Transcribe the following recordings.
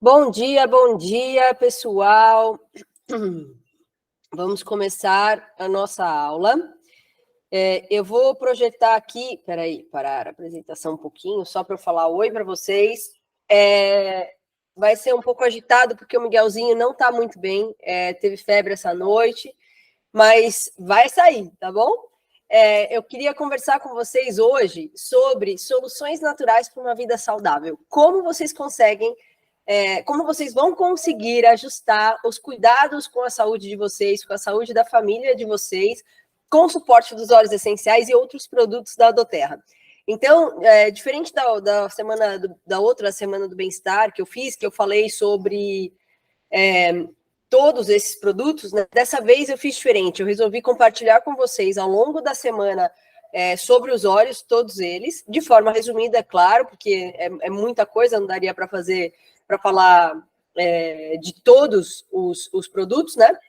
Bom dia, pessoal. Vamos começar a nossa aula. Eu vou projetar aqui, parar a apresentação um pouquinho, só para eu falar oi para vocês. Vai ser um pouco agitado, porque o Miguelzinho não está muito bem, teve febre essa noite, mas vai sair, tá bom? Eu queria conversar com vocês hoje sobre soluções naturais para uma vida saudável. Como vocês conseguem como vocês vão conseguir ajustar os cuidados com a saúde de vocês, com a saúde da família de vocês, com o suporte dos óleos essenciais e outros produtos da Doterra. Então, diferente da outra semana do bem-estar que eu fiz, que eu falei sobre todos esses produtos, né? Dessa vez eu fiz diferente. Eu resolvi compartilhar com vocês ao longo da semana sobre os óleos, todos eles, de forma resumida, é claro, porque é muita coisa, não daria para falar de todos os produtos, né?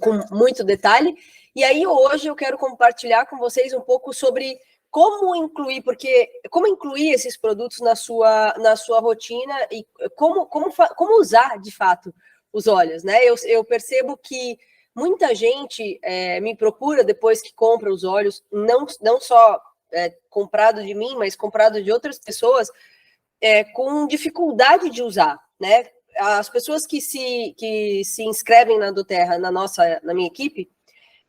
Com muito detalhe. E aí, hoje, eu quero compartilhar com vocês um pouco sobre como incluir esses produtos na sua rotina e como usar, de fato, os óleos, né? Eu percebo que muita gente me procura depois que compra os óleos, não só comprado de mim, mas comprado de outras pessoas, com dificuldade de usar, né? As pessoas que se inscrevem na Doterra, na minha equipe,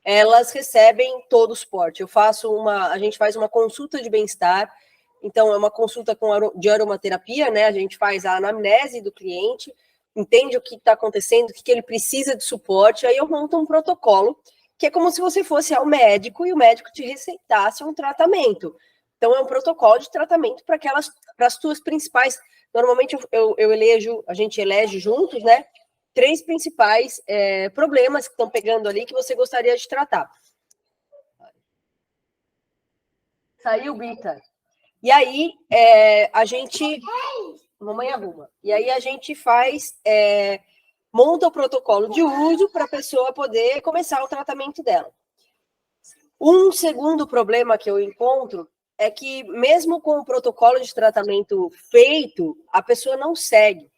elas recebem todo o suporte. A gente faz uma consulta de bem-estar, então é uma consulta de aromaterapia, né? A gente faz a anamnese do cliente, entende o que está acontecendo, o que ele precisa de suporte, aí eu monto um protocolo, que é como se você fosse ao médico e o médico te receitasse um tratamento. Então, é um protocolo de tratamento para as tuas principais. Normalmente, a gente elege juntos, né? 3 principais problemas que estão pegando ali que você gostaria de tratar. Saiu, Bita. E aí, a gente... Mamãe arruma. E aí, a gente monta o protocolo de uso para a pessoa poder começar o tratamento dela. Um segundo problema que eu encontro é que, mesmo com o protocolo de tratamento feito, a pessoa não segue.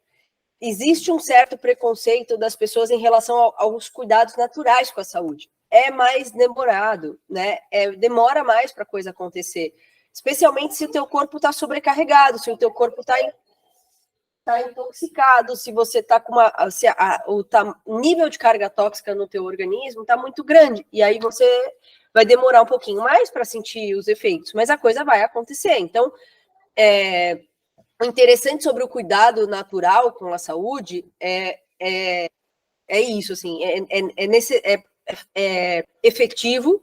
Existe um certo preconceito das pessoas em relação aos cuidados naturais com a saúde. É mais demorado, né? Demora mais para a coisa acontecer. Especialmente se o teu corpo está sobrecarregado, se o teu corpo está intoxicado, se você está com o nível de carga tóxica no teu organismo está muito grande. E aí você vai demorar um pouquinho mais para sentir os efeitos, mas a coisa vai acontecer. Então, o interessante sobre o cuidado natural com a saúde é isso, assim, é efetivo,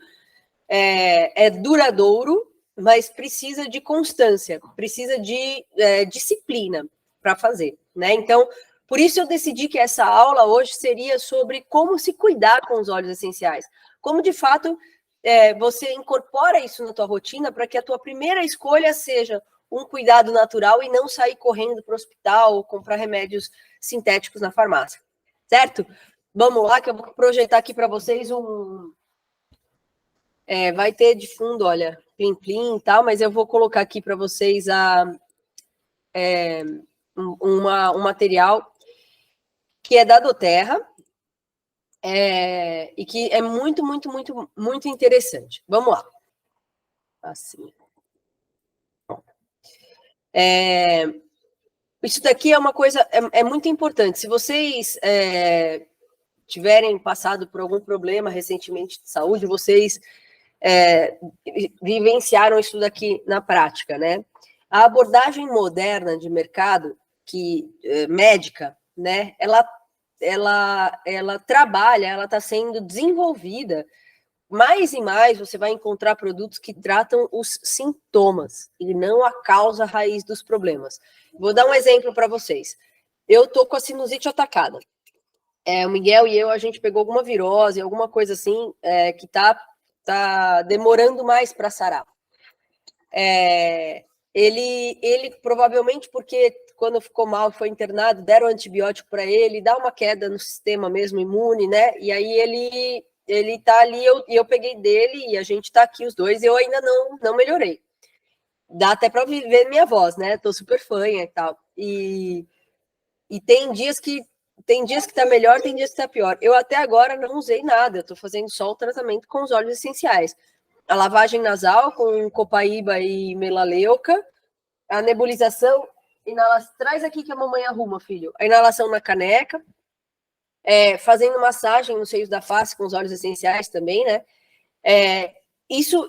é duradouro, mas precisa de constância, precisa de disciplina para fazer, né? Então, por isso eu decidi que essa aula hoje seria sobre como se cuidar com os óleos essenciais, como de fato você incorpora isso na tua rotina para que a tua primeira escolha seja um cuidado natural e não sair correndo para o hospital ou comprar remédios sintéticos na farmácia, certo? Vamos lá, que eu vou projetar aqui para vocês vai ter de fundo, olha, plim-plim e tal, mas eu vou colocar aqui para vocês um material que é da Doterra e que é muito, muito, muito, muito interessante. Vamos lá. Assim. Isso daqui é uma coisa, muito importante. Se vocês tiverem passado por algum problema recentemente de saúde, vocês vivenciaram isso daqui na prática, né? A abordagem moderna de mercado, médica, né? Ela trabalha, ela está sendo desenvolvida. Mais e mais você vai encontrar produtos que tratam os sintomas e não a causa raiz dos problemas. Vou dar um exemplo para vocês. Eu tô com a sinusite atacada. O Miguel e a gente pegou alguma virose, alguma coisa assim, que tá demorando mais para sarar. Ele provavelmente, porque quando ficou mal, foi internado, deram antibiótico para ele, dá uma queda no sistema mesmo imune, né? E aí ele tá ali, eu peguei dele e a gente tá aqui os dois, e eu ainda não melhorei. Dá até para ver minha voz, né? Tô super fã e tal. E tem dias que tá melhor, tem dias que tá pior. Eu até agora não usei nada, eu tô fazendo só o tratamento com os óleos essenciais. A lavagem nasal com copaíba e melaleuca, a nebulização, traz aqui que a mamãe arruma, filho. A inalação na caneca, fazendo massagem nos seios da face com os óleos essenciais também, né? Isso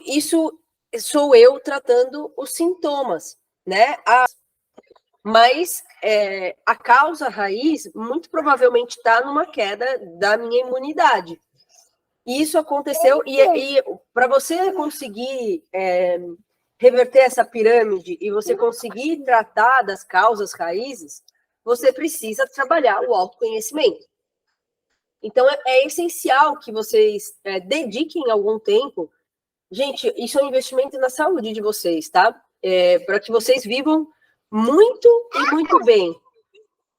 sou eu tratando os sintomas, né? Mas a causa raiz muito provavelmente está numa queda da minha imunidade. E isso aconteceu, e para você conseguir reverter essa pirâmide e você conseguir tratar das causas raízes, você precisa trabalhar o autoconhecimento. Então, é essencial que vocês dediquem algum tempo. Gente, isso é um investimento na saúde de vocês, tá? Para que vocês vivam muito e muito bem.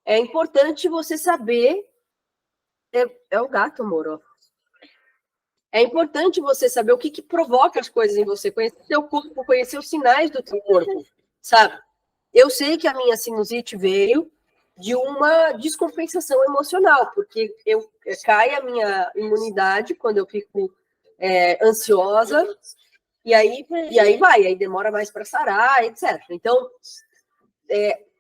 É importante você saber... É o gato, amor, ó. É importante você saber o que provoca as coisas em você, conhecer o seu corpo, conhecer os sinais do seu corpo, sabe? Eu sei que a minha sinusite veio de uma descompensação emocional, porque cai a minha imunidade quando eu fico ansiosa, e aí demora mais para sarar, etc. Então,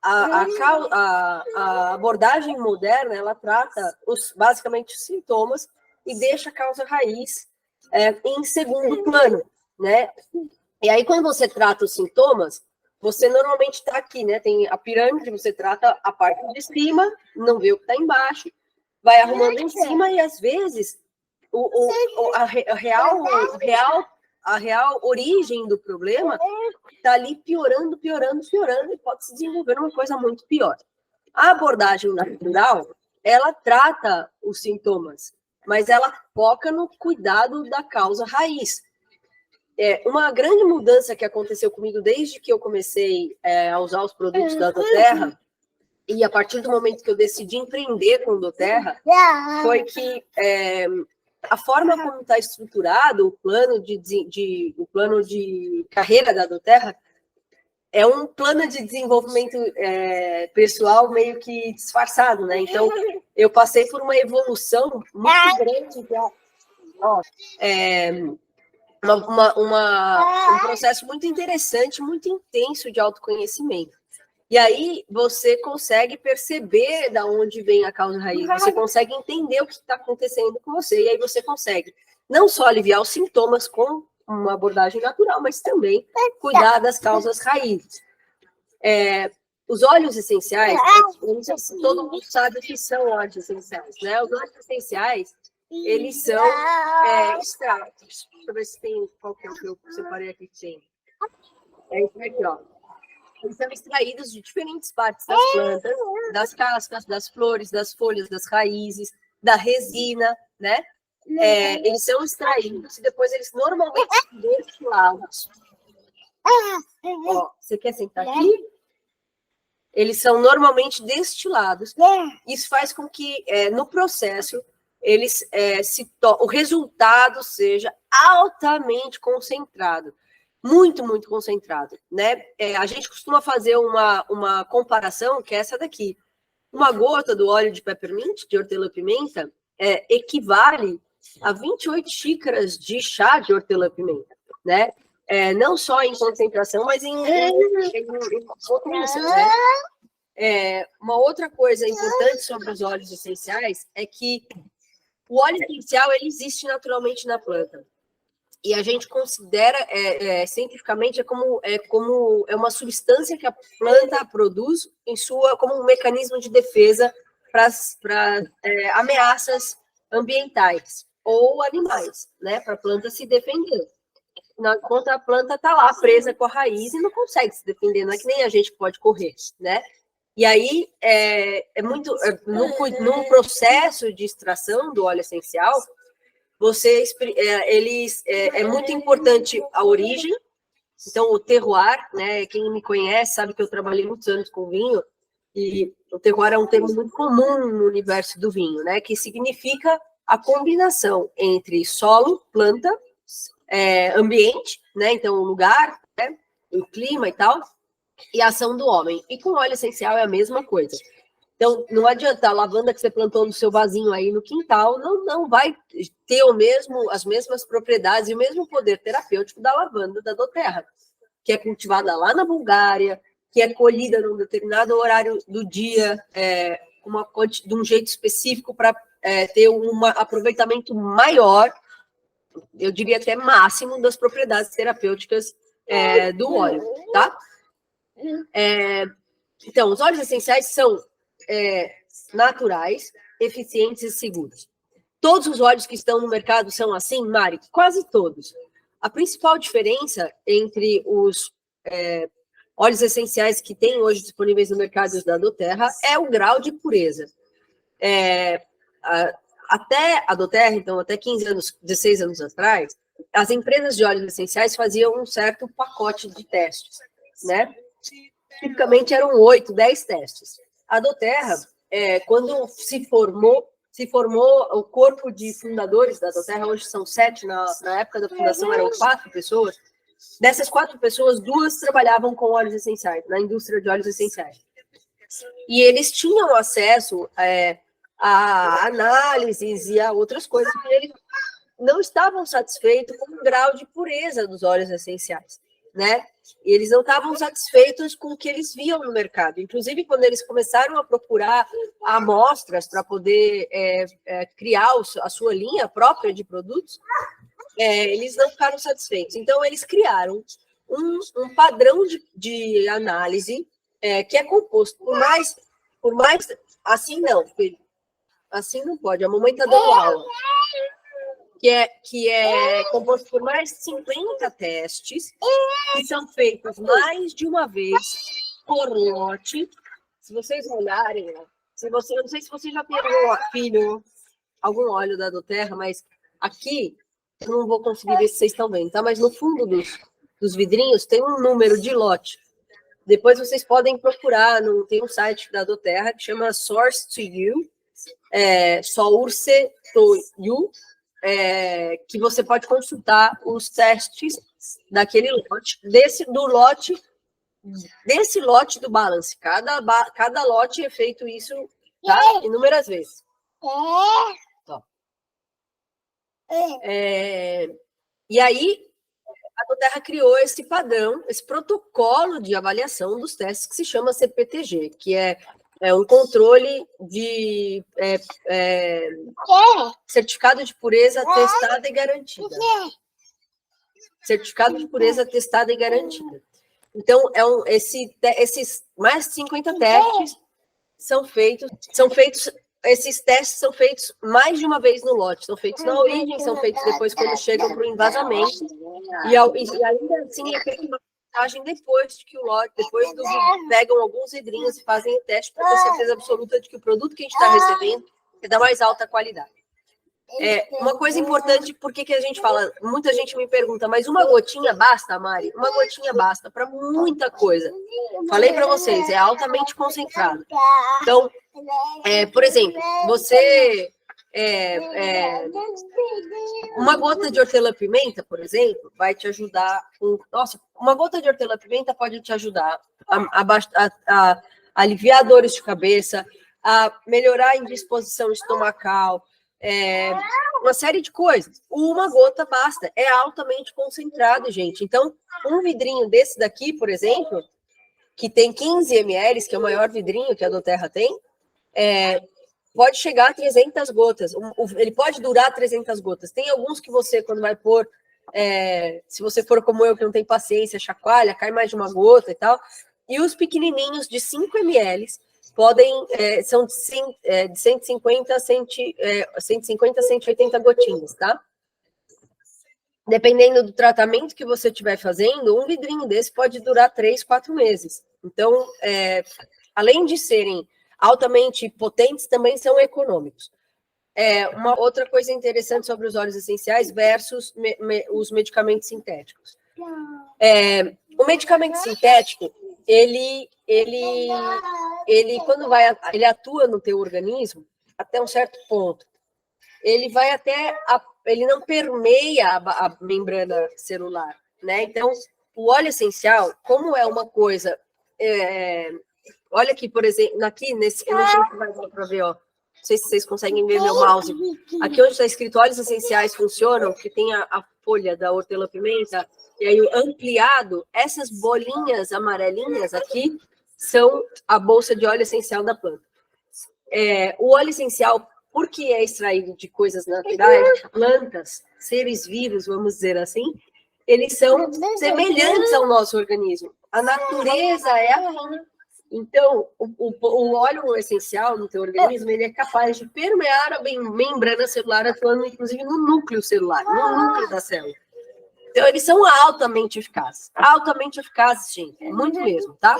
a abordagem moderna, ela trata basicamente os sintomas e deixa a causa raiz em segundo plano, né? E aí, quando você trata os sintomas, você normalmente está aqui, né? Tem a pirâmide, você trata a parte de cima, não vê o que está embaixo, vai arrumando em cima, e às vezes a real origem do problema está ali piorando, e pode se desenvolver uma coisa muito pior. A abordagem natural, ela trata os sintomas, mas ela foca no cuidado da causa raiz. Uma grande mudança que aconteceu comigo desde que eu comecei a usar os produtos da doTERRA, e a partir do momento que eu decidi empreender com o doTERRA, foi que a forma como está estruturado o plano de carreira da doTERRA é um plano de desenvolvimento pessoal meio que disfarçado, né? Então, eu passei por uma evolução muito grande, um processo muito interessante, muito intenso de autoconhecimento. E aí você consegue perceber da onde vem a causa raiz, você consegue entender o que está acontecendo com você, e aí você consegue não só aliviar os sintomas com uma abordagem natural, mas também cuidar das causas raízes. Os óleos essenciais, eu não sei se todo mundo sabe o que são óleos essenciais, né? Os óleos essenciais, eles são extratos. Deixa eu ver se tem qual que é o que eu separei aqui que tem. É isso aqui, ó. Eles são extraídos de diferentes partes das plantas, das cascas, das flores, das folhas, das raízes, da resina, né? Eles são extraídos e depois eles normalmente são destilados. Ó, você quer sentar aqui? Eles são normalmente destilados. Isso faz com que, no processo, o resultado seja altamente concentrado. Muito, muito concentrado, né? A gente costuma fazer uma comparação, que é essa daqui. Uma gota do óleo de peppermint, de hortelã-pimenta, equivale a 28 xícaras de chá de hortelã-pimenta, né? Não só em concentração, mas em potência, né? Uma outra coisa importante sobre os óleos essenciais é que o óleo essencial ele existe naturalmente na planta. E a gente considera, cientificamente, como uma substância que a planta produz como um mecanismo de defesa para ameaças ambientais ou animais, né? Para a planta se defender. Enquanto a planta está lá presa com a raiz e não consegue se defender, não é que nem a gente pode correr, né? E aí, no processo de extração do óleo essencial, é muito importante a origem, então o terroir, né? Quem me conhece sabe que eu trabalhei muitos anos com vinho, e o terroir é um termo muito comum no universo do vinho, né? Que significa a combinação entre solo, planta, ambiente, né? Então o lugar, né? O clima e tal, e a ação do homem. E com óleo essencial é a mesma coisa. Então, não adianta a lavanda que você plantou no seu vasinho aí no quintal, não vai ter as mesmas propriedades e o mesmo poder terapêutico da lavanda da doTERRA, que é cultivada lá na Bulgária, que é colhida num determinado horário do dia, de um jeito específico para ter um aproveitamento maior, eu diria até máximo, das propriedades terapêuticas do óleo, tá? Então, os óleos essenciais são naturais, eficientes e seguros. Todos os óleos que estão no mercado são assim, Mari? Quase todos. A principal diferença entre os óleos essenciais que tem hoje disponíveis no mercado da doTERRA é o grau de pureza. Até a doTERRA, então, até 15 anos, 16 anos atrás, as empresas de óleos essenciais faziam um certo pacote de testes, né? Tipicamente eram 8, 10 testes. A doTERRA, quando se formou o corpo de fundadores da doTERRA, hoje são 7, na época da fundação eram 4 pessoas. Dessas 4 pessoas, 2 trabalhavam com óleos essenciais, na indústria de óleos essenciais. E eles tinham acesso a análises e a outras coisas, e eles não estavam satisfeitos com o grau de pureza dos óleos essenciais, né? E eles não estavam satisfeitos com o que eles viam no mercado. Inclusive, quando eles começaram a procurar amostras para poder criar a sua linha própria de produtos, eles não ficaram satisfeitos. Então, eles criaram um padrão de análise que é composto por mais... Assim não, filho. Assim não pode. A mamãe está dando aula. Que é composto por mais de 50 testes, que são feitos mais de uma vez por lote. Se vocês olharem, eu não sei se você já pegou algum óleo da doTERRA, mas aqui eu não vou conseguir ver se vocês estão vendo, tá? Mas no fundo dos vidrinhos tem um número de lote. Depois vocês podem procurar, tem um site da doTERRA que chama Source to You, Source to You, que você pode consultar os testes daquele lote, desse lote do balance. Cada lote é feito isso, tá? Inúmeras vezes. E aí, a doTERRA criou esse padrão, esse protocolo de avaliação dos testes que se chama CPTG, que é um controle de certificado de pureza testada e garantida. Certificado de pureza testada e garantida. Então, esses mais de 50 testes são feitos, esses testes são feitos mais de uma vez no lote, são feitos na origem, são feitos depois quando chegam para o envasamento, e ainda assim é feita uma testagem depois de que o lote, pegam alguns vidrinhos e fazem o teste para ter certeza absoluta de que o produto que a gente está recebendo é da mais alta qualidade. Uma coisa importante, porque que a gente fala, muita gente me pergunta, mas uma gotinha basta, Mari? Uma gotinha basta para muita coisa. Falei para vocês, é altamente concentrado. Então, por exemplo, uma gota de hortelã-pimenta, por exemplo, vai te ajudar. Uma gota de hortelã-pimenta pode te ajudar a aliviar dores de cabeça, a melhorar a indisposição estomacal, uma série de coisas. Uma gota basta, é altamente concentrado, gente. Então, um vidrinho desse daqui, por exemplo, que tem 15 ml, que é o maior vidrinho que a doTERRA tem, pode chegar a 300 gotas. Ele pode durar 300 gotas. Tem alguns que você, quando vai pôr, se você for como eu, que não tem paciência, chacoalha, cai mais de uma gota e tal. E os pequenininhos de 5 ml são de 150 a 180 gotinhas, tá? Dependendo do tratamento que você estiver fazendo, um vidrinho desse pode durar 3, 4 meses. Então, além de serem altamente potentes, também são econômicos. Uma outra coisa interessante sobre os óleos essenciais versus os medicamentos sintéticos. O medicamento sintético, ele quando ele atua no teu organismo até um certo ponto. Ele não permeia a membrana celular, né? Então, o óleo essencial, como é uma coisa Olha aqui, por exemplo, aqui nesse, eu não sei se vai dar para ver, ó. Não sei se vocês conseguem ver meu mouse. Aqui onde está escrito óleos essenciais funcionam, que tem a folha da hortelã-pimenta, e aí o ampliado, essas bolinhas amarelinhas aqui são a bolsa de óleo essencial da planta. O óleo essencial, porque é extraído de coisas naturais, plantas, seres vivos, vamos dizer assim, eles são semelhantes ao nosso organismo. A natureza é assim. Então, o óleo essencial no teu organismo, ele é capaz de permear a membrana celular, atuando inclusive no núcleo celular, no núcleo da célula. Então, eles são altamente eficazes. Altamente eficazes, gente. Muito mesmo, tá?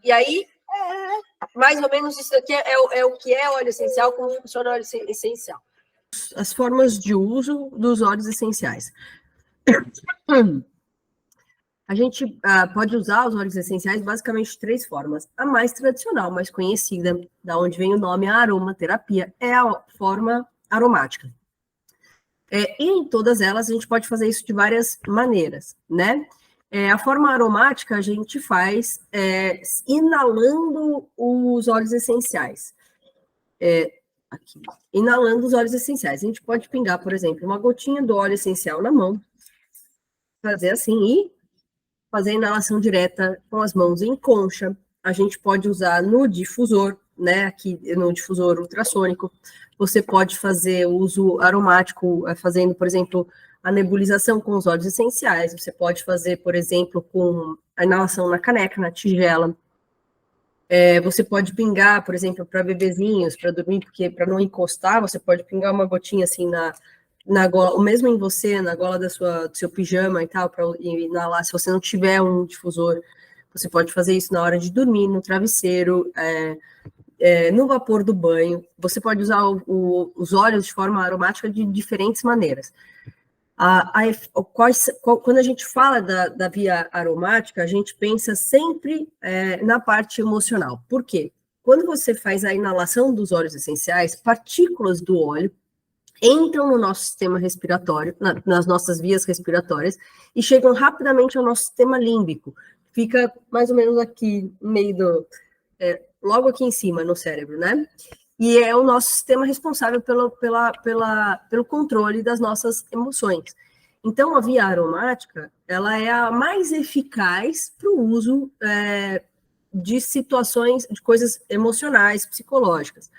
E aí, mais ou menos isso aqui é o que é óleo essencial, como funciona o óleo essencial. As formas de uso dos óleos essenciais. A gente pode usar os óleos essenciais basicamente de 3 formas. A mais tradicional, mais conhecida, da onde vem o nome aromaterapia, é a forma aromática. E em todas elas a gente pode fazer isso de várias maneiras, né? A forma aromática a gente faz inalando os óleos essenciais. Aqui, inalando os óleos essenciais. A gente pode pingar, por exemplo, uma gotinha do óleo essencial na mão, fazer assim e fazer a inalação direta com as mãos em concha. A gente pode usar no difusor, né? Aqui no difusor ultrassônico. Você pode fazer uso aromático, fazendo, por exemplo, a nebulização com os óleos essenciais. Você pode fazer, por exemplo, com a inalação na caneca, na tigela. Você pode pingar, por exemplo, para bebezinhos, para dormir, porque para não encostar, você pode pingar uma gotinha assim na gola, ou mesmo em você, na gola do seu pijama e tal, para inalar. Se você não tiver um difusor, você pode fazer isso na hora de dormir, no travesseiro, no vapor do banho. Você pode usar os óleos de forma aromática de diferentes maneiras. Quando a gente fala da via aromática, a gente pensa sempre na parte emocional. Por quê? Quando você faz a inalação dos óleos essenciais, partículas do óleo entram no nosso sistema respiratório, nas nossas vias respiratórias, e chegam rapidamente ao nosso sistema límbico. Fica mais ou menos aqui, no meio logo aqui em cima, no cérebro, né? E é o nosso sistema responsável pelo controle das nossas emoções. Então, a via aromática, ela é a mais eficaz para o uso de situações, de coisas emocionais, psicológicas.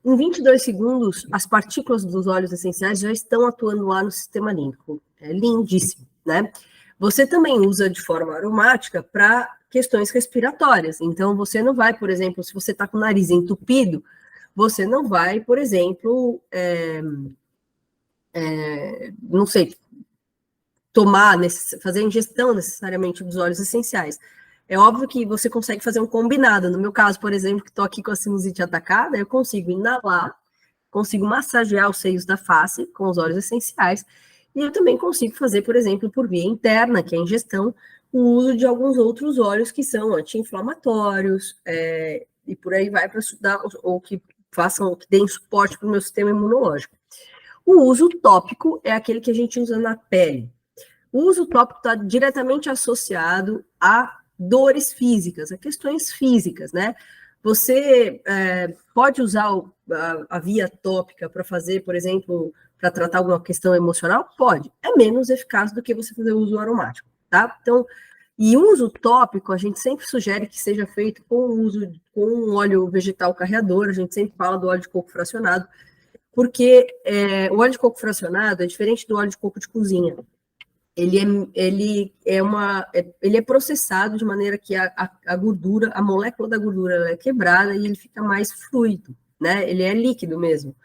Em 22 segundos, as partículas dos óleos essenciais já estão atuando lá no sistema límbico. É lindíssimo, né? Você também usa de forma aromática para questões respiratórias. Então, você não vai, por exemplo, se você está com o nariz entupido, você não vai, por exemplo, não sei, fazer ingestão necessariamente dos óleos essenciais. É óbvio que você consegue fazer um combinado. No meu caso, por exemplo, que estou aqui com a sinusite atacada, eu consigo inalar, consigo massagear os seios da face com os óleos essenciais, e eu também consigo fazer, por exemplo, por via interna, que é a ingestão, o uso de alguns outros óleos que são anti-inflamatórios, e por aí vai para estudar, ou que deem suporte para o meu sistema imunológico. O uso tópico é aquele que a gente usa na pele. O uso tópico está diretamente associado a dores físicas, a questões físicas, né? Você pode usar a via tópica para fazer, por exemplo, para tratar alguma questão emocional? Pode. É menos eficaz do que você fazer uso aromático, tá? Então, e uso tópico, a gente sempre sugere que seja feito com um óleo vegetal carreador, a gente sempre fala do óleo de coco fracionado, porque o óleo de coco fracionado é diferente do óleo de coco de cozinha. Ele é processado de maneira que a gordura, a molécula da gordura é quebrada e ele fica mais fluido, né? Ele é líquido mesmo.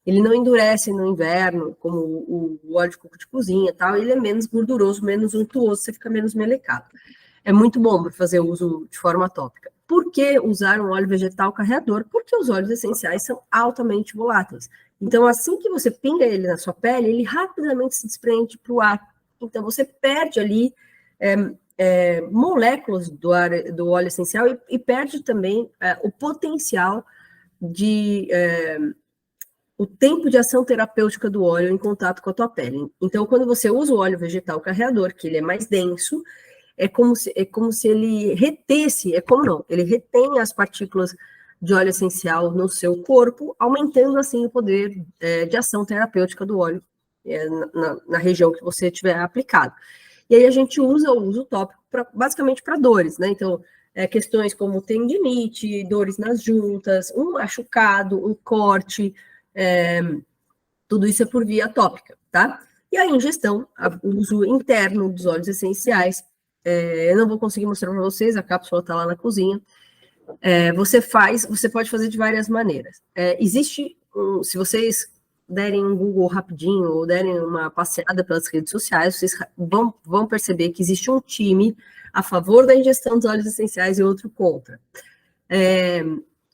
Ele não endurece no inverno, como o óleo de coco de cozinha e tal, ele é menos gorduroso, menos untuoso, você fica menos melecado. É muito bom para fazer uso de forma tópica. Por que usar um óleo vegetal carreador? Porque os óleos essenciais são altamente voláteis. Então, assim que você pinga ele na sua pele, ele rapidamente se desprende para o ar. Então, você perde ali moléculas do óleo essencial e perde também o potencial o tempo de ação terapêutica do óleo em contato com a tua pele. Então, quando você usa o óleo vegetal carreador, que ele é mais denso, é como se ele retesse, ele retém as partículas de óleo essencial no seu corpo, aumentando assim o poder de ação terapêutica do óleo na região que você tiver aplicado. E aí a gente usa o uso tópico basicamente para dores, né? Então, questões como tendinite, dores nas juntas, um machucado, um corte, tudo isso é por via tópica, tá? E a ingestão, o uso interno dos óleos essenciais, eu não vou conseguir mostrar para vocês, a cápsula está lá na cozinha. Você pode fazer de várias maneiras. Se vocês derem um Google rapidinho ou derem uma passeada pelas redes sociais, vocês vão perceber que existe um time a favor da ingestão dos óleos essenciais e outro contra.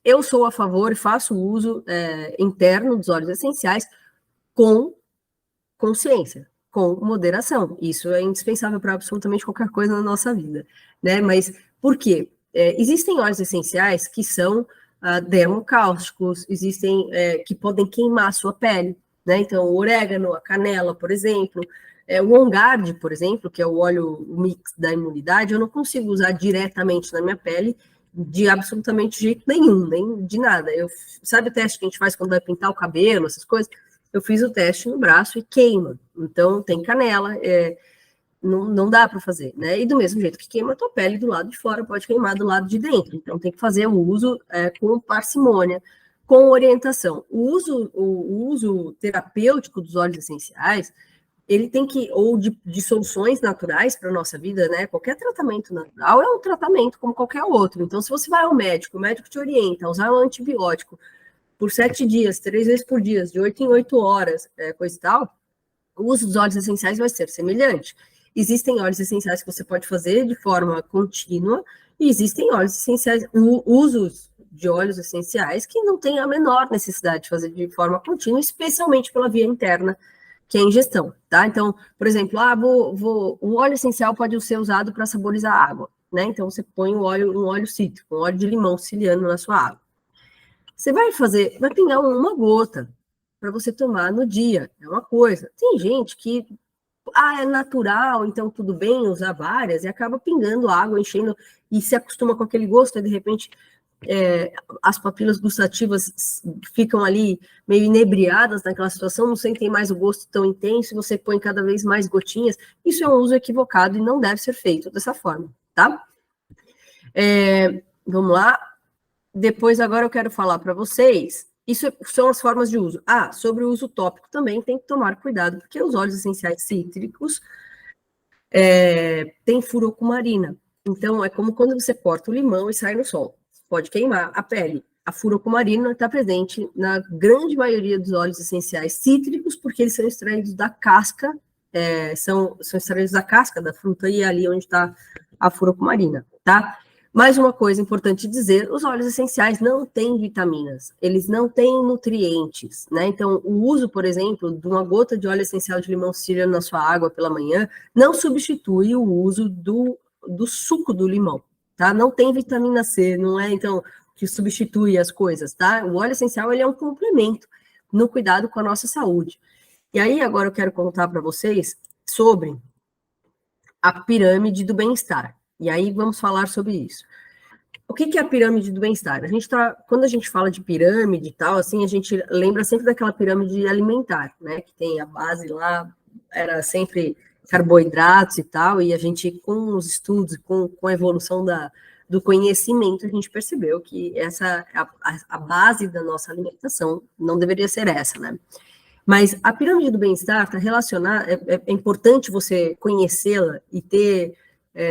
Eu sou a favor e faço uso interno dos óleos essenciais com consciência, com moderação. Isso é indispensável para absolutamente qualquer coisa na nossa vida, né? Mas por quê? Existem óleos essenciais que são dermocáusticos, existem que podem queimar a sua pele, né? Então, o orégano, a canela, por exemplo, o On Guard, por exemplo, que é o óleo mix da imunidade, eu não consigo usar diretamente na minha pele de absolutamente jeito nenhum, nem de nada. Sabe o teste que a gente faz quando vai pintar o cabelo, essas coisas? Eu fiz o teste no braço e queima. Então, tem canela, não dá para fazer, né? E do mesmo jeito que queima a tua pele do lado de fora, pode queimar do lado de dentro. Então, tem que fazer o uso com parcimônia, com orientação. O uso terapêutico dos óleos essenciais, ele tem que, ou de soluções naturais para a nossa vida, né? Qualquer tratamento natural é um tratamento como qualquer outro. Então, se você vai ao médico, o médico te orienta a usar um antibiótico por 7 dias, 3 vezes por dia, de 8 em 8 horas, coisa e tal, o uso dos óleos essenciais vai ser semelhante. Existem óleos essenciais que você pode fazer de forma contínua, e existem óleos essenciais, usos de óleos essenciais que não tem a menor necessidade de fazer de forma contínua, especialmente pela via interna, que é a ingestão, tá? Então, por exemplo, o óleo essencial pode ser usado para saborizar água, né? Então, você põe um óleo cítrico, um óleo de limão siciliano na sua água. Você vai pingar uma gota para você tomar no dia, é uma coisa. Tem gente que, é natural, então tudo bem usar várias, e acaba pingando água, enchendo, e se acostuma com aquele gosto, e de repente as papilas gustativas ficam ali meio inebriadas naquela situação, não sentem mais o gosto tão intenso, e você põe cada vez mais gotinhas. Isso é um uso equivocado e não deve ser feito dessa forma, tá? Vamos lá. Depois, agora eu quero falar para vocês, isso são as formas de uso. Sobre o uso tópico também tem que tomar cuidado, porque os óleos essenciais cítricos têm furocumarina. Então, é como quando você corta o limão e sai no sol. Pode queimar a pele. A furocumarina está presente na grande maioria dos óleos essenciais cítricos, porque eles são extraídos da casca, são extraídos da casca da fruta, e é ali onde está a furocumarina, tá? Mais uma coisa importante dizer, os óleos essenciais não têm vitaminas, eles não têm nutrientes, né? Então, o uso, por exemplo, de uma gota de óleo essencial de limão siciliano na sua água pela manhã não substitui o uso do suco do limão, tá? Não tem vitamina C, não é, então, que substitui as coisas, tá? O óleo essencial, ele é um complemento no cuidado com a nossa saúde. E aí, agora eu quero contar para vocês sobre a pirâmide do bem-estar. E aí vamos falar sobre isso. O que é a pirâmide do bem-estar? Quando a gente fala de pirâmide e tal, assim, a gente lembra sempre daquela pirâmide alimentar, né? Que tem a base lá, era sempre carboidratos e tal, e a gente, com os estudos, com a evolução do conhecimento, a gente percebeu que essa a base da nossa alimentação não deveria ser essa, né? Mas a pirâmide do bem-estar está relacionada, é importante você conhecê-la e ter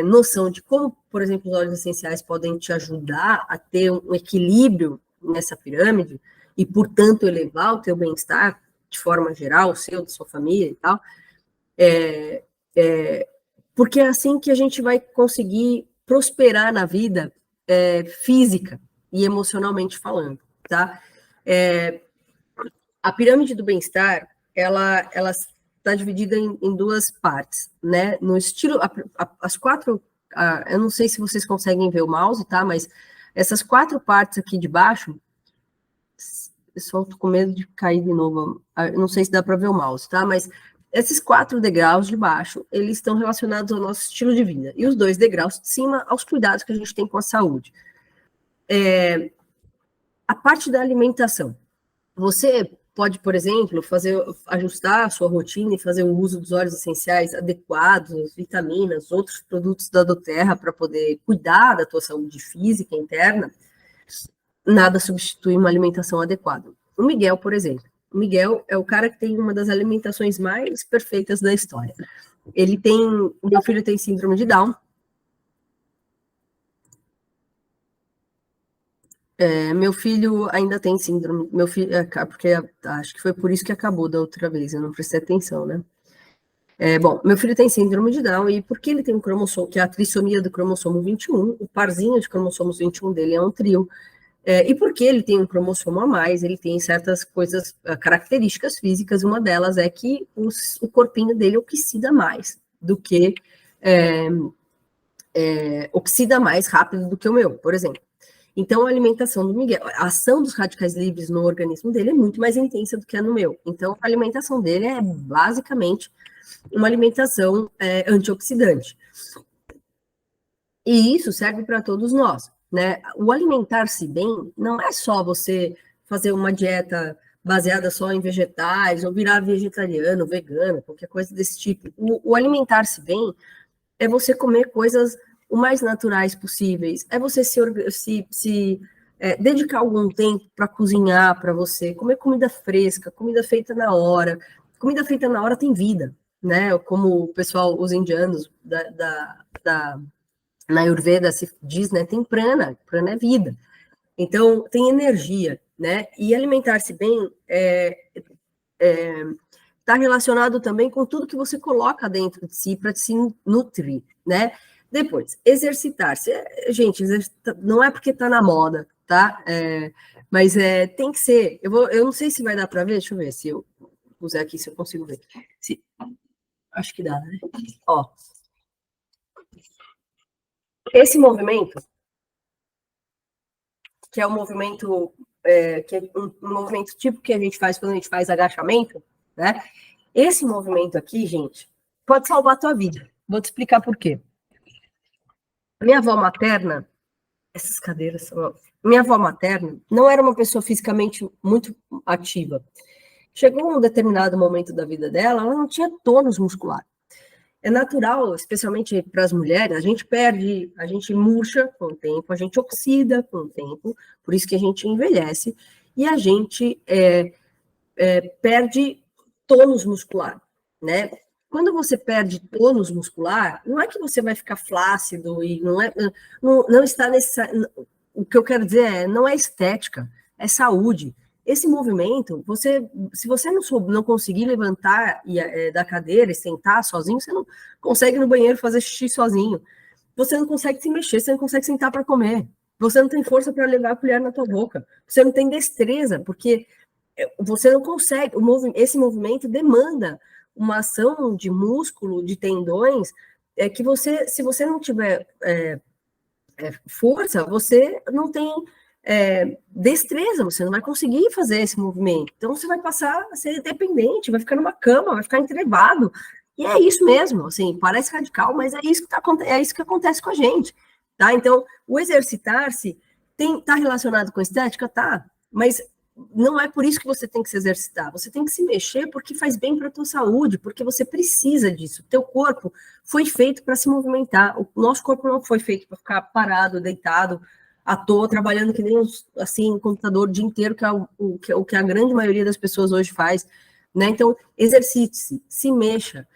noção de como, por exemplo, os óleos essenciais podem te ajudar a ter um equilíbrio nessa pirâmide e, portanto, elevar o teu bem-estar de forma geral, o seu, da sua família e tal, porque é assim que a gente vai conseguir prosperar na vida física e emocionalmente falando, tá? A pirâmide do bem-estar, ela está dividida em duas partes, né? No estilo, as quatro, eu não sei se vocês conseguem ver o mouse, tá? Mas essas 4 partes aqui de baixo, eu só tô com medo de cair de novo. Eu não sei se dá para ver o mouse, tá? Mas Esses 4 degraus de baixo, eles estão relacionados ao nosso estilo de vida. E os 2 degraus de cima, aos cuidados que a gente tem com a saúde. A parte da alimentação. Você pode, por exemplo, ajustar a sua rotina e fazer o uso dos óleos essenciais adequados, vitaminas, outros produtos da doTERRA para poder cuidar da tua saúde física interna. Nada substitui uma alimentação adequada. O Miguel, por exemplo. O Miguel é o cara que tem uma das alimentações mais perfeitas da história. Meu filho tem síndrome de Down. Meu filho ainda tem síndrome, porque acho que foi por isso que acabou da outra vez, eu não prestei atenção, né? Bom, meu filho tem síndrome de Down, e porque ele tem um cromossomo, que é a trissomia do cromossomo 21, o parzinho de cromossomos 21 dele é um trio, e porque ele tem um cromossomo a mais, ele tem certas coisas, características físicas, uma delas é que o corpinho dele oxida mais do que, oxida mais rápido do que o meu, por exemplo. Então, a alimentação do Miguel, a ação dos radicais livres no organismo dele é muito mais intensa do que a no meu. Então, a alimentação dele é basicamente uma alimentação antioxidante. E isso serve para todos nós, né? O alimentar-se bem não é só você fazer uma dieta baseada só em vegetais, ou virar vegetariano, vegano, qualquer coisa desse tipo. O alimentar-se bem é você comer coisas o mais naturais possíveis, é você se dedicar algum tempo para cozinhar para você, comer comida fresca, comida feita na hora. Comida feita na hora tem vida, né? Como o pessoal, os indianos na Ayurveda se diz, né? Tem prana é vida. Então, tem energia, né? E alimentar-se bem está relacionado também com tudo que você coloca dentro de si para se nutrir, né? Depois, exercitar-se. Gente, não é porque está na moda, tá? Mas tem que ser. Eu não sei se vai dar para ver, deixa eu ver se eu puser aqui, se eu consigo ver. Acho que dá, né? Ó. Esse movimento, que é um movimento, que é um movimento tipo que a gente faz quando a gente faz agachamento, né? Esse movimento aqui, gente, pode salvar a tua vida. Vou te explicar por quê. Minha avó materna, essas cadeiras são... Minha avó materna não era uma pessoa fisicamente muito ativa. Chegou um determinado momento da vida dela, ela não tinha tônus muscular. É natural, especialmente para as mulheres, a gente perde, a gente murcha com o tempo, a gente oxida com o tempo, por isso que a gente envelhece, e a gente perde tônus muscular, né? Quando você perde tônus muscular, não é que você vai ficar flácido e não está o que eu quero dizer não é estética, é saúde. Esse movimento, se você não conseguir levantar da cadeira e sentar sozinho, você não consegue ir no banheiro fazer xixi sozinho. Você não consegue se mexer, você não consegue sentar para comer. Você não tem força para levar a colher na tua boca. Você não tem destreza, porque você não consegue. Esse movimento demanda uma ação de músculo, de tendões, que se você não tiver força, você não tem destreza, você não vai conseguir fazer esse movimento. Então, você vai passar a ser dependente, vai ficar numa cama, vai ficar entrevado. E é isso mesmo, assim, parece radical, mas é isso que acontece com a gente, tá? Então, o exercitar-se está relacionado com estética? Tá, mas não é por isso que você tem que se exercitar. Você tem que se mexer porque faz bem para a tua saúde, porque você precisa disso. O teu corpo foi feito para se movimentar. O nosso corpo não foi feito para ficar parado, deitado, à toa, trabalhando que nem assim, computador o dia inteiro, que é o que a grande maioria das pessoas hoje faz, né? Então, exercite-se, se mexa,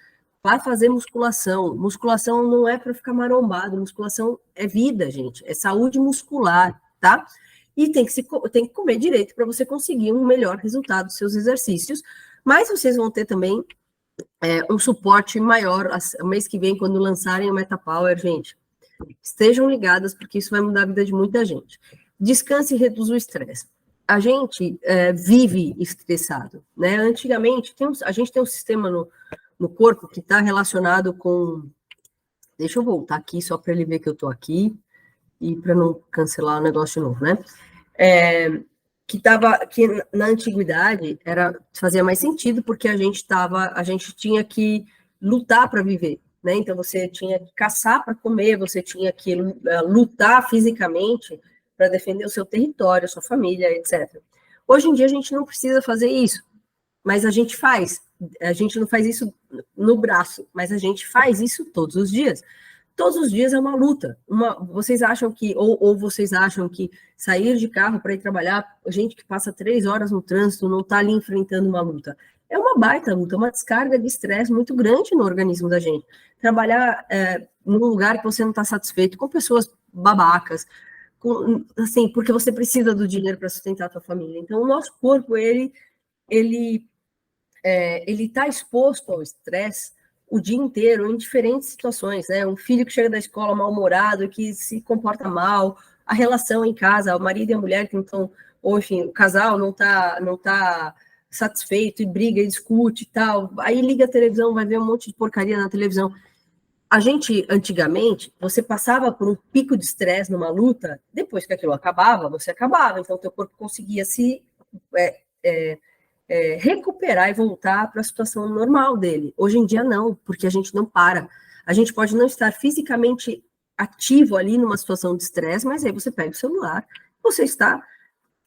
vai fazer musculação. Musculação não é para ficar marombado, musculação é vida, gente, é saúde muscular, tá? E tem que comer direito para você conseguir um melhor resultado dos seus exercícios, mas vocês vão ter também um suporte maior o mês que vem, quando lançarem o MetaPower, gente. Estejam ligadas, porque isso vai mudar a vida de muita gente. Descanse e reduz o estresse. A gente vive estressado, né? Antigamente, a gente tem um sistema no corpo que está relacionado com... Deixa eu voltar aqui, só para ele ver que eu estou aqui, e para não cancelar o negócio de novo, né? que na antiguidade fazia mais sentido, porque a gente tinha que lutar para viver, né? Então você tinha que caçar para comer, você tinha que lutar fisicamente para defender o seu território, a sua família, etc. Hoje em dia a gente não precisa fazer isso, mas a gente faz. A gente não faz isso no braço, mas a gente faz isso todos os dias. Todos os dias é uma luta. Vocês acham que, ou vocês acham que sair de carro para ir trabalhar, gente que passa 3 horas no trânsito não está ali enfrentando uma luta? É uma baita luta, uma descarga de estresse muito grande no organismo da gente. Trabalhar num lugar que você não está satisfeito, com pessoas babacas, assim, porque você precisa do dinheiro para sustentar a sua família. Então, o nosso corpo, ele está exposto ao estresse o dia inteiro, em diferentes situações, né? Um filho que chega da escola mal-humorado, que se comporta mal, a relação em casa, o marido e a mulher que não estão, ou enfim, o casal não tá satisfeito e briga e discute e tal, aí liga a televisão, vai ver um monte de porcaria na televisão. A gente, antigamente, você passava por um pico de estresse numa luta, depois que aquilo acabava, você acabava, então o teu corpo conseguia se recuperar e voltar para a situação normal dele. Hoje em dia, não, porque a gente não para. A gente pode não estar fisicamente ativo ali numa situação de estresse, mas aí você pega o celular, você está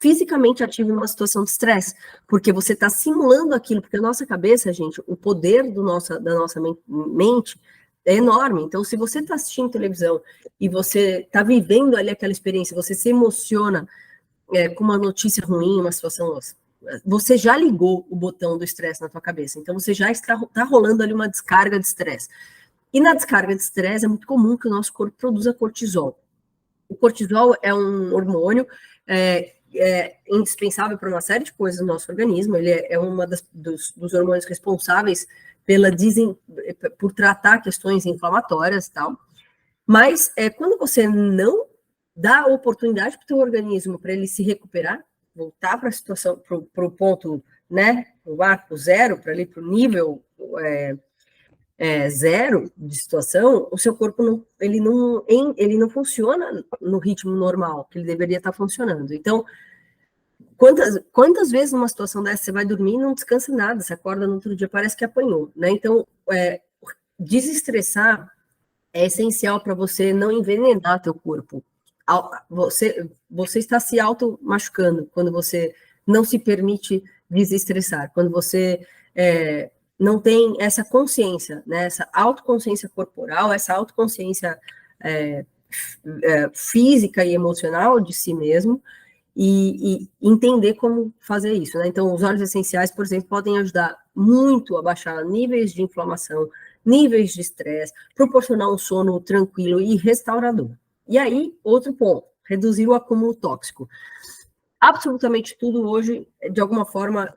fisicamente ativo numa situação de estresse, porque você está simulando aquilo, porque a nossa cabeça, gente, o poder da nossa mente é enorme. Então, se você está assistindo televisão e você está vivendo ali aquela experiência, você se emociona com uma notícia ruim, uma situação, você já ligou o botão do estresse na tua cabeça. Então, você já está rolando ali uma descarga de estresse. E na descarga de estresse é muito comum que o nosso corpo produza cortisol. O cortisol é um hormônio indispensável para uma série de coisas no nosso organismo. Ele é uma dos hormônios responsáveis por tratar questões inflamatórias e tal. Mas quando você não dá oportunidade para o teu organismo para ele se recuperar, voltar para a situação, para o ponto, né, o arco zero, para ali para o nível zero de situação, o seu corpo ele não funciona no ritmo normal que ele deveria estar funcionando. Então, quantas vezes numa situação dessa você vai dormir e não descansa nada, você acorda no outro dia, parece que apanhou, né? Então, desestressar é essencial para você não envenenar teu corpo. Você está se auto-machucando quando você não se permite desestressar, quando você não tem essa consciência, né, essa autoconsciência corporal, essa autoconsciência física e emocional de si mesmo, e entender como fazer isso, né? Então, os óleos essenciais, por exemplo, podem ajudar muito a baixar níveis de inflamação, níveis de estresse, proporcionar um sono tranquilo e restaurador. E aí, outro ponto, reduzir o acúmulo tóxico. Absolutamente tudo hoje, de alguma forma,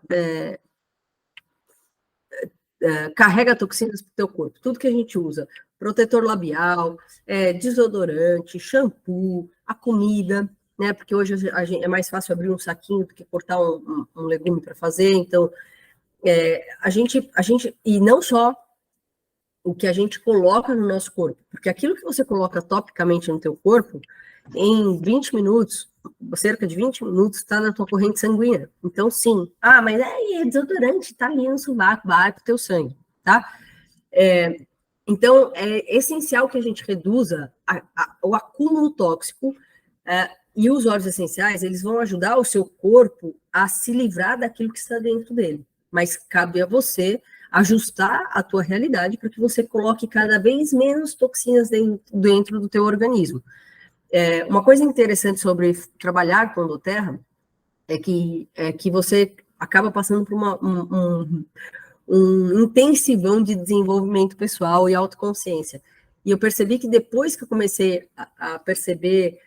carrega toxinas para o teu corpo. Tudo que a gente usa, protetor labial, desodorante, shampoo, a comida, né? Porque hoje é mais fácil abrir um saquinho do que cortar um legume para fazer. Então, a gente, e não só o que a gente coloca no nosso corpo, porque aquilo que você coloca topicamente no teu corpo, em 20 minutos, cerca de 20 minutos, está na tua corrente sanguínea. Então, sim. Ah, mas é desodorante, tá ali no sovaco, vai pro teu sangue, tá? Então, é essencial que a gente reduza o acúmulo tóxico, e os óleos essenciais, eles vão ajudar o seu corpo a se livrar daquilo que está dentro dele. Mas cabe a você ajustar a tua realidade para que você coloque cada vez menos toxinas dentro do teu organismo. Uma coisa interessante sobre trabalhar com doTERRA é que você acaba passando por um intensivão de desenvolvimento pessoal e autoconsciência. E eu percebi que depois que eu comecei a perceber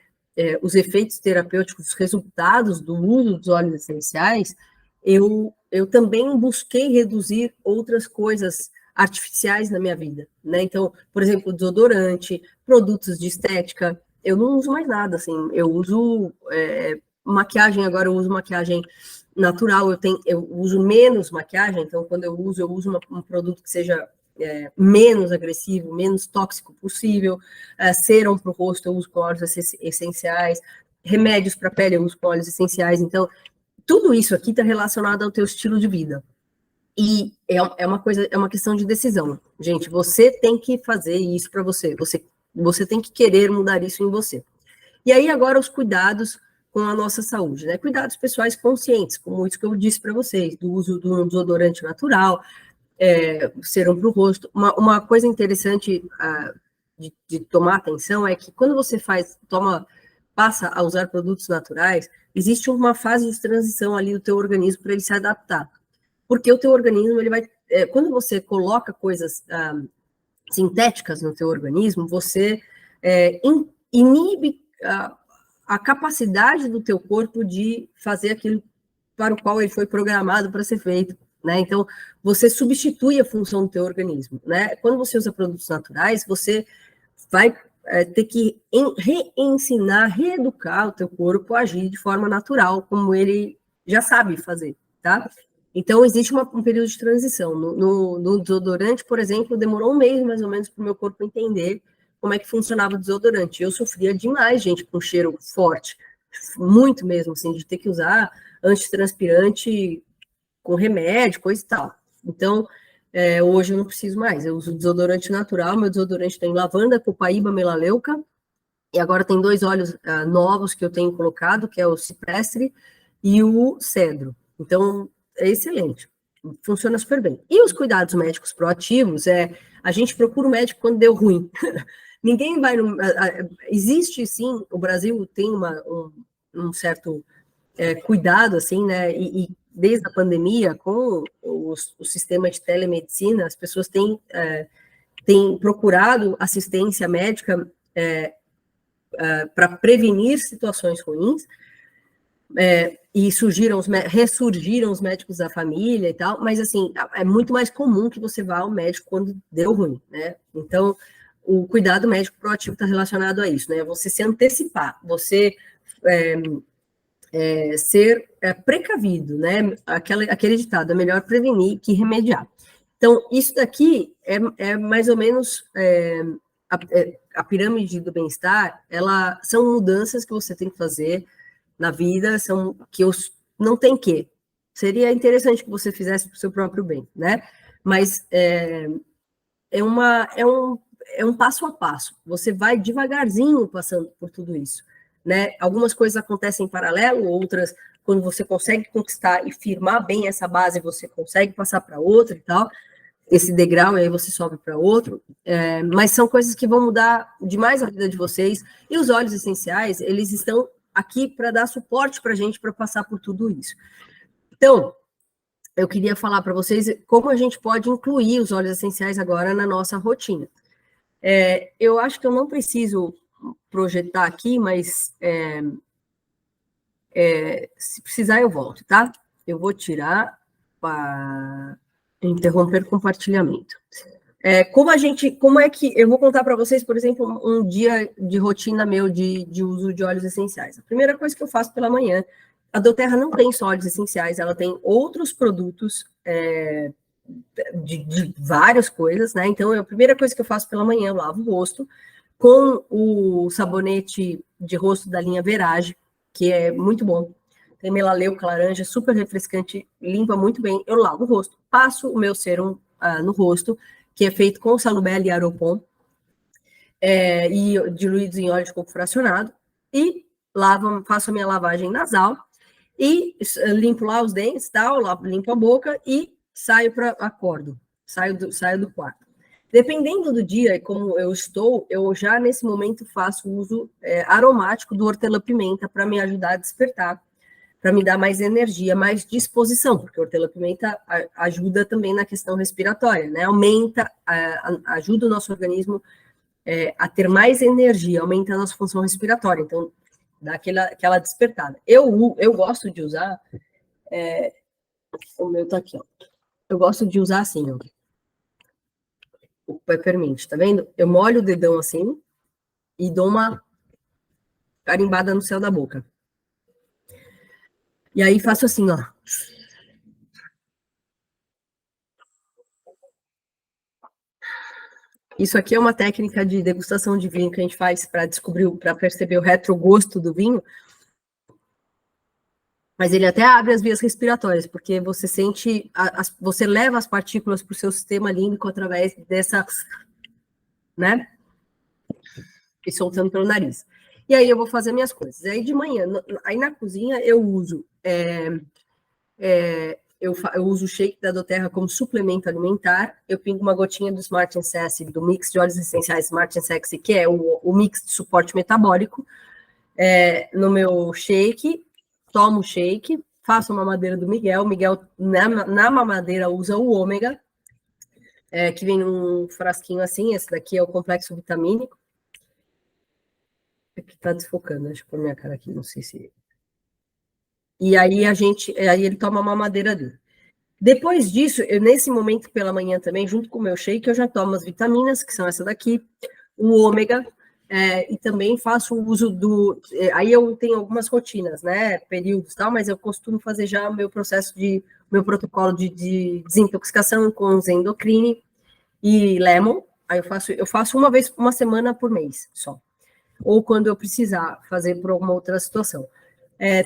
os efeitos terapêuticos, os resultados do uso dos óleos essenciais, eu também busquei reduzir outras coisas artificiais na minha vida, né? Então, por exemplo, desodorante, produtos de estética, eu não uso mais nada, assim, eu uso maquiagem, agora eu uso maquiagem natural, eu uso menos maquiagem, então quando eu uso um produto que seja menos agressivo, menos tóxico possível, serum para o rosto eu uso com óleos essenciais, remédios para a pele eu uso com óleos essenciais, então tudo isso aqui está relacionado ao teu estilo de vida. E é uma questão de decisão. Gente, você tem que fazer isso para você. Você tem que querer mudar isso em você. E aí, agora, os cuidados com a nossa saúde, né? Cuidados pessoais conscientes, como isso que eu disse para vocês, do uso do desodorante natural, serum para o rosto. Uma coisa interessante de tomar atenção é que quando você passa a usar produtos naturais, existe uma fase de transição ali do teu organismo para ele se adaptar. Porque o teu organismo, ele vai... quando você coloca coisas sintéticas no teu organismo, você inibe a capacidade do teu corpo de fazer aquilo para o qual ele foi programado para ser feito, né? Então, você substitui a função do teu organismo, né? Quando você usa produtos naturais, você vai ter que reensinar, reeducar o teu corpo a agir de forma natural, como ele já sabe fazer, tá? Então, existe um período de transição. No desodorante, por exemplo, demorou um mês, mais ou menos, para o meu corpo entender como é que funcionava o desodorante. Eu sofria demais, gente, com cheiro forte. Muito mesmo, assim, de ter que usar antitranspirante com remédio, coisa e tal. Então, hoje eu não preciso mais. Eu uso desodorante natural. Meu desodorante tem lavanda, copaíba, melaleuca. E agora tem 2 óleos novos que eu tenho colocado, que é o ciprestre e o cedro. Então, é excelente. Funciona super bem. E os cuidados médicos proativos, a gente procura o médico quando deu ruim. Ninguém vai... existe, sim, o Brasil tem um certo cuidado, assim, né? E desde a pandemia, com o sistema de telemedicina, as pessoas têm procurado assistência médica para prevenir situações ruins, e ressurgiram os médicos da família e tal, mas assim, é muito mais comum que você vá ao médico quando deu ruim, né? Então, o cuidado médico proativo está relacionado a isso, né? Você se antecipar, você ser precavido, né? Aquele ditado, é melhor prevenir que remediar. Então, isso daqui é mais ou menos a pirâmide do bem-estar, são mudanças que você tem que fazer na vida, não tem que. Seria interessante que você fizesse para o seu próprio bem, né? Mas é um passo a passo. Você vai devagarzinho passando por tudo isso, né? Algumas coisas acontecem em paralelo, outras, quando você consegue conquistar e firmar bem essa base, você consegue passar para outra e tal, esse degrau, e aí você sobe para outro, mas são coisas que vão mudar demais a vida de vocês, e os óleos essenciais, eles estão aqui para dar suporte para a gente, para passar por tudo isso. Então, eu queria falar para vocês como a gente pode incluir os óleos essenciais agora na nossa rotina. Eu acho que eu não preciso projetar aqui, mas se precisar eu volto, tá? Eu vou tirar para interromper compartilhamento. Como é que eu vou contar para vocês, por exemplo, um dia de rotina meu de uso de óleos essenciais. A primeira coisa que eu faço pela manhã, a doTERRA não tem só óleos essenciais, ela tem outros produtos de várias coisas, né? Então, a primeira coisa que eu faço pela manhã, eu lavo o rosto com o sabonete de rosto da linha Verage, que é muito bom. Tem melaleuca, laranja, super refrescante, limpa muito bem. Eu lavo o rosto, passo o meu sérum no rosto, que é feito com Salubelle e Aeropon, e diluídos em óleo de coco fracionado, e faço a minha lavagem nasal, e limpo lá os dentes, tal, limpo a boca, e acordo, saio do quarto. Dependendo do dia e como eu estou, eu já nesse momento faço uso aromático do hortelã-pimenta para me ajudar a despertar, para me dar mais energia, mais disposição, porque a hortelã-pimenta ajuda também na questão respiratória, né? Ajuda o nosso organismo a ter mais energia, aumenta a nossa função respiratória, então dá aquela despertada. Eu gosto de usar, o meu tá aqui, ó. Eu gosto de usar assim, ó, o peppermint, tá vendo? Eu molho o dedão assim e dou uma carimbada no céu da boca. E aí faço assim, ó. Isso aqui é uma técnica de degustação de vinho que a gente faz para perceber o retrogosto do vinho. Mas ele até abre as vias respiratórias, porque você sente, você leva as partículas para o seu sistema límbico através dessa, né? E soltando pelo nariz. E aí eu vou fazer minhas coisas. Aí de manhã, aí na cozinha eu uso eu uso o shake da doTERRA como suplemento alimentar. Eu pingo uma gotinha do Smart and Sexy, do mix de óleos essenciais Smart and Sexy, que é o mix de suporte metabólico, no meu shake. Tomo o shake, faço uma mamadeira do Miguel. O Miguel, na mamadeira, usa o ômega, que vem num frasquinho assim. Esse daqui é o complexo vitamínico. Aqui tá desfocando, deixa eu pôr minha cara aqui, não sei se... E aí aí ele toma uma mamadeira dele. Depois disso, nesse momento pela manhã também, junto com o meu shake, eu já tomo as vitaminas, que são essa daqui, o ômega, e também faço o uso do... Aí eu tenho algumas rotinas, né, períodos e tal, mas eu costumo fazer já o meu meu protocolo de desintoxicação com Zendocrine e Lemon. Aí eu faço uma semana por mês só. Ou quando eu precisar fazer por alguma outra situação.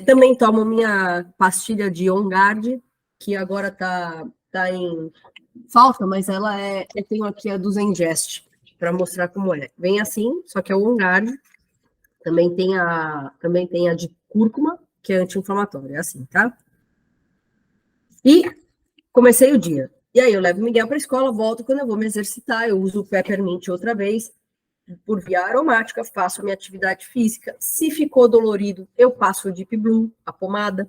Também tomo minha pastilha de On Guard, que agora tá em falta, mas eu tenho aqui a do Zengest, para mostrar como é. Vem assim, só que é o On Guard. Também tem a de cúrcuma, que é anti-inflamatória, é assim, tá? E comecei o dia. E aí eu levo o Miguel para a escola, volto, quando eu vou me exercitar, eu uso o Peppermint outra vez, por via aromática, faço minha atividade física. Se ficou dolorido, eu passo o Deep Blue, a pomada,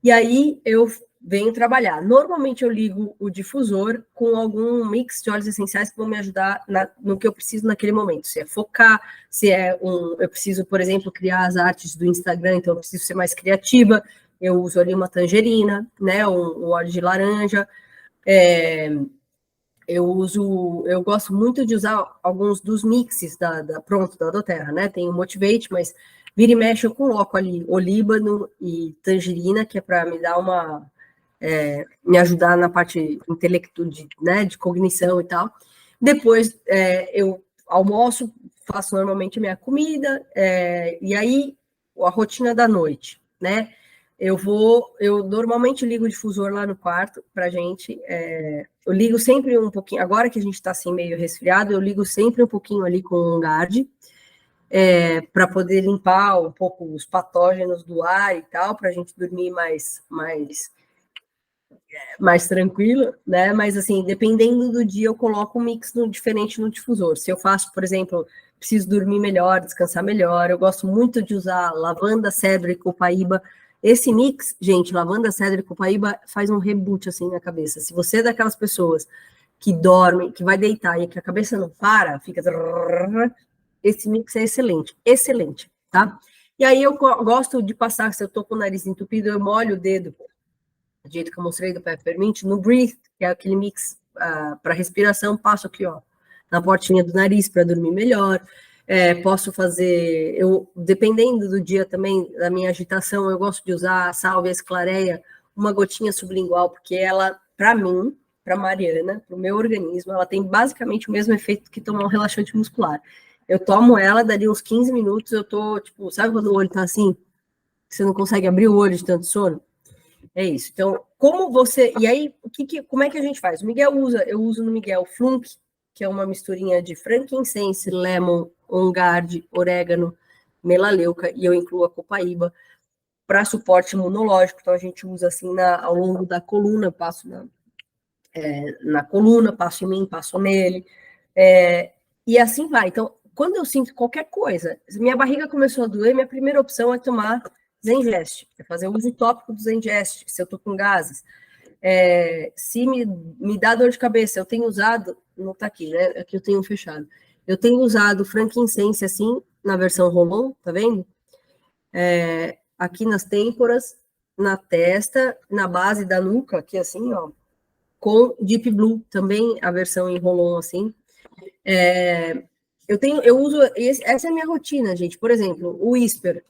e aí eu venho trabalhar. Normalmente eu ligo o difusor com algum mix de óleos essenciais que vão me ajudar no que eu preciso naquele momento. Se é focar, eu preciso, por exemplo, criar as artes do Instagram, então eu preciso ser mais criativa, eu uso ali uma tangerina, né, um óleo de laranja, eu gosto muito de usar alguns dos mixes da doTERRA, né? Tem o Motivate, mas vira e mexe eu coloco ali olíbano e tangerina, que é para me dar me ajudar na parte intelectual, né, de cognição e tal. Depois eu almoço, faço normalmente minha comida, e aí a rotina da noite, né? Eu normalmente ligo o difusor lá no quarto pra gente. Eu ligo sempre um pouquinho, agora que a gente tá assim meio resfriado, eu ligo sempre um pouquinho ali com o Guard, para poder limpar um pouco os patógenos do ar e tal, para a gente dormir mais tranquilo, né? Mas assim, dependendo do dia, eu coloco um mix diferente no difusor. Se eu faço, por exemplo, preciso dormir melhor, descansar melhor, eu gosto muito de usar lavanda, cedro e copaíba. Esse mix, gente, lavanda, cedro e copaíba faz um reboot assim na cabeça. Se você é daquelas pessoas que dorme, que vai deitar e que a cabeça não para, fica... Esse mix é excelente, excelente, tá? E aí eu gosto de passar, se eu tô com o nariz entupido, eu molho o dedo, do jeito que eu mostrei do Peppermint, no Breathe, que é aquele mix para respiração, passo aqui, ó, na portinha do nariz para dormir melhor. Posso fazer, dependendo do dia também, da minha agitação, eu gosto de usar a sálvia esclareia, uma gotinha sublingual, porque ela, para mim, para Mariana, para o meu organismo, ela tem basicamente o mesmo efeito que tomar um relaxante muscular. Eu tomo ela, dali uns 15 minutos, eu tô, tipo, sabe quando o olho tá assim, que você não consegue abrir o olho de tanto sono? É isso. Então, como você... E aí, como é que a gente faz? Eu uso no Miguel Flunk, que é uma misturinha de frankincense, lemon, on guard, orégano, melaleuca, e eu incluo a copaíba para suporte imunológico. Então, a gente usa assim ao longo da coluna, passo na coluna, passo em mim, passo nele, e assim vai. Então, quando eu sinto qualquer coisa, minha barriga começou a doer, minha primeira opção é tomar Zengest, é fazer o uso tópico do Zengest, se eu tô com gases. Se me dá dor de cabeça, eu tenho usado, não tá aqui, né? Aqui eu tenho fechado. Eu tenho usado frankincense assim, na versão Rolon, tá vendo? Aqui nas têmporas, na testa, na base da nuca, aqui assim, ó, com Deep Blue, também a versão em Rolon assim. Eu uso, essa é a minha rotina, gente. Por exemplo, o Whisper,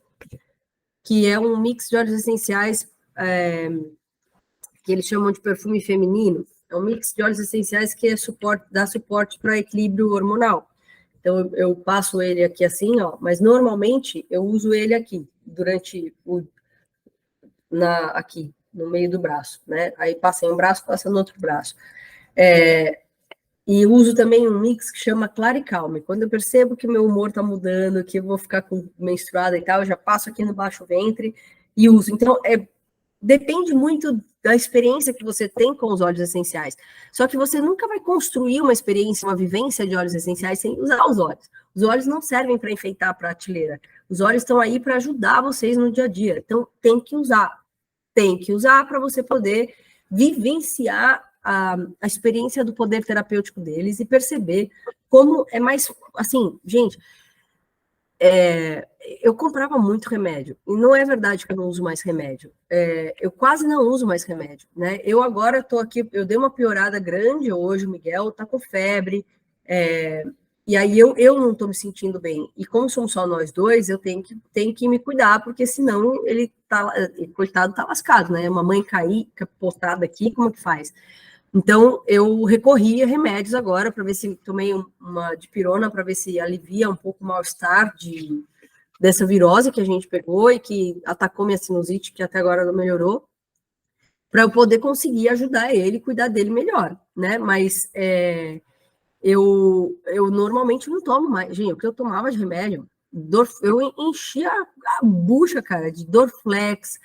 que é um mix de óleos essenciais, que eles chamam de perfume feminino. É um mix de óleos essenciais que dá suporte para equilíbrio hormonal. Então, eu passo ele aqui assim, ó, mas normalmente eu uso ele aqui, durante aqui, no meio do braço, né? Aí passa em um braço, passa no outro braço. E uso também um mix que chama Clara e Calme. Quando eu percebo que meu humor tá mudando, que eu vou ficar menstruada e tal, eu já passo aqui no baixo ventre e uso. Então, depende muito da experiência que você tem com os óleos essenciais. Só que você nunca vai construir uma experiência, uma vivência de óleos essenciais sem usar os óleos. Os óleos não servem para enfeitar a prateleira. Os óleos estão aí para ajudar vocês no dia a dia. Então, tem que usar. Tem que usar para você poder vivenciar a experiência do poder terapêutico deles e perceber como é mais... Assim, gente... eu comprava muito remédio, e não é verdade que eu não uso mais remédio, eu quase não uso mais remédio, né? Eu agora estou aqui, eu dei uma piorada grande hoje, o Miguel está com febre, e aí eu não estou me sentindo bem, e como somos só nós dois, eu tenho que me cuidar, porque senão ele tá, coitado, tá lascado, né? Uma mãe cair, capotada aqui, como é que faz? Então, eu recorri a remédios agora, para ver se tomei uma dipirona, para ver se alivia um pouco o mal-estar dessa virose que a gente pegou e que atacou minha sinusite, que até agora não melhorou, para eu poder conseguir ajudar ele, cuidar dele melhor, né? Mas eu normalmente não tomo mais. Gente, o que eu tomava de remédio, eu enchia a bucha, cara, de Dorflex,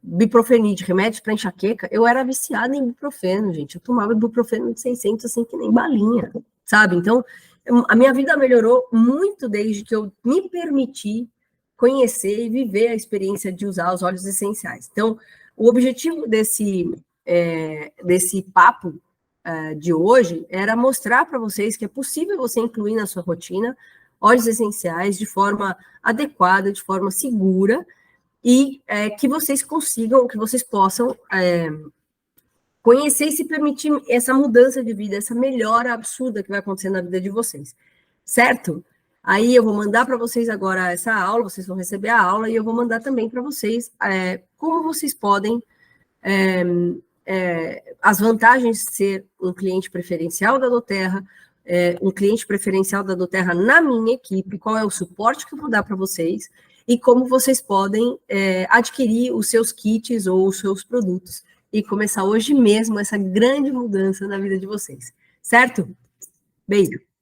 Biprofenid, remédios para enxaqueca. Eu era viciada em ibuprofeno, gente. Eu tomava ibuprofeno de 600, assim, que nem balinha, sabe? Então, a minha vida melhorou muito desde que eu me permiti conhecer e viver a experiência de usar os óleos essenciais. Então, o objetivo desse papo de hoje era mostrar para vocês que é possível você incluir na sua rotina óleos essenciais de forma adequada, de forma segura, e que vocês consigam, que vocês possam conhecer e se permitir essa mudança de vida, essa melhora absurda que vai acontecer na vida de vocês, certo? Aí eu vou mandar para vocês agora essa aula, vocês vão receber a aula, e eu vou mandar também para vocês como vocês podem as vantagens de ser um cliente preferencial da doTERRA, um cliente preferencial da doTERRA na minha equipe, qual é o suporte que eu vou dar para vocês e como vocês podem adquirir os seus kits ou os seus produtos e começar hoje mesmo essa grande mudança na vida de vocês, certo? Beijo!